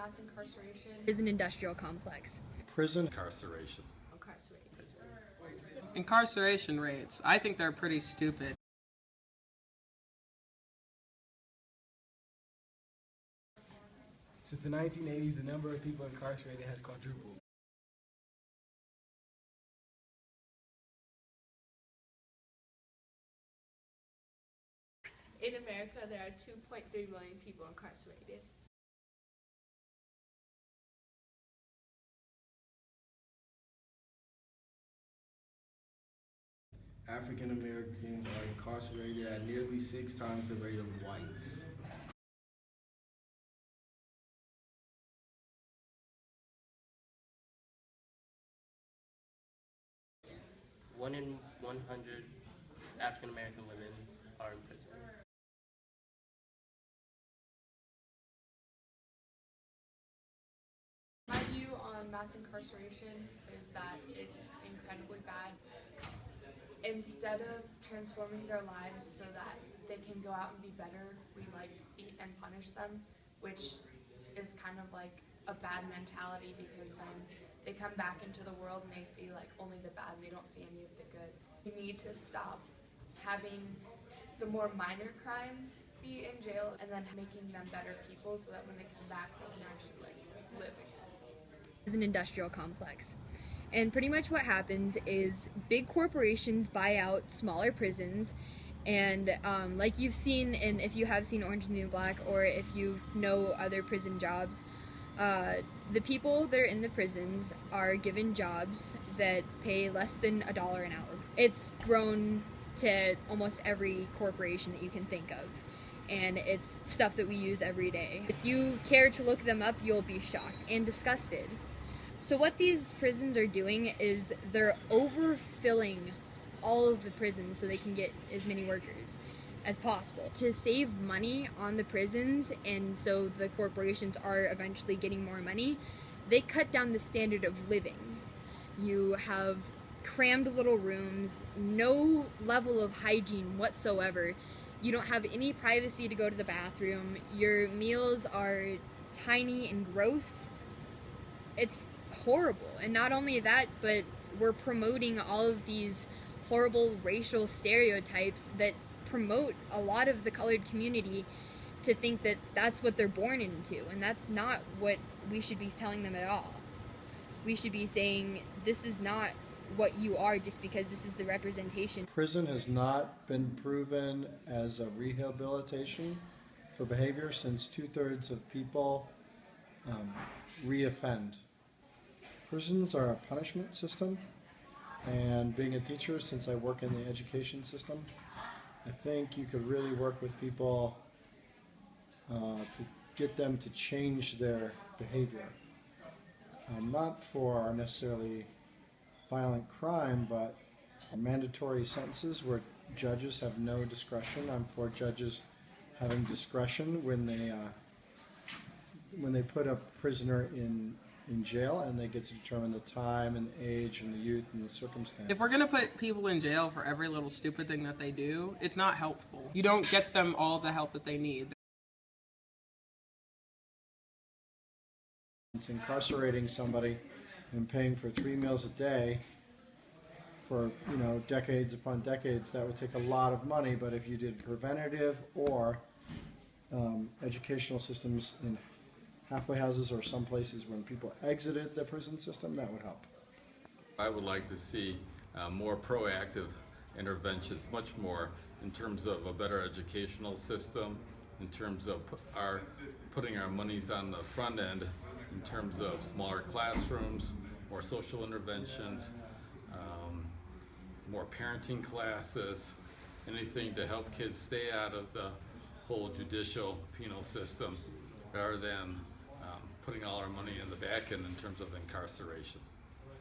mass incarceration is an industrial complex. Prison. Incarceration. Incarceration rates, I think they're pretty stupid. Since the 1980s, the number of people incarcerated has quadrupled. In America, there are 2.3 million people incarcerated. African Americans are incarcerated at nearly 6 times the rate of whites. One in 100 African American women are in prison. My view on mass incarceration is that it's incredibly bad. Instead of transforming their lives so that they can go out and be better, we beat and punish them, which is kind of like a bad mentality, because then they come back into the world and they see only the bad and they don't see any of the good. We need to stop having the more minor crimes be in jail and then making them better people so that when they come back they can actually live again. Is an industrial complex. And pretty much what happens is big corporations buy out smaller prisons, and like you've seen, and if you have seen Orange is the New Black, or if you know other prison jobs, the people that are in the prisons are given jobs that pay less than $1 an hour. It's grown to almost every corporation that you can think of, and it's stuff that we use every day. If you care to look them up, you'll be shocked and disgusted. So what these prisons are doing is they're overfilling all of the prisons so they can get as many workers as possible to save money on the prisons, and so the corporations are eventually getting more money. They cut down the standard of living. You have crammed little rooms, no level of hygiene whatsoever. You don't have any privacy to go to the bathroom. Your meals are tiny and gross. It's horrible. And not only that, but we're promoting all of these horrible racial stereotypes that promote a lot of the colored community to think that that's what they're born into, and that's not what we should be telling them at all. We should be saying, this is not what you are just because this is the representation. Prison has not been proven as a rehabilitation for behavior, since 2/3 of people reoffend. Prisons are a punishment system, and being a teacher, since I work in the education system, I think you could really work with people to get them to change their behavior. Not for necessarily violent crime, but mandatory sentences where judges have no discretion. I'm for judges having discretion when they put a prisoner in jail, and they get to determine the time and the age and the youth and the circumstance. If we're going to put people in jail for every little stupid thing that they do, it's not helpful. You don't get them all the help that they need. It's incarcerating somebody and paying for 3 meals a day for decades upon decades. That would take a lot of money, but if you did preventative or educational systems in halfway houses or some places when people exited the prison system, that would help. I would like to see more proactive interventions, much more in terms of a better educational system, in terms of putting our monies on the front end, in terms of smaller classrooms, more social interventions, more parenting classes, anything to help kids stay out of the whole judicial penal system rather than putting all our money in the back end in terms of incarceration.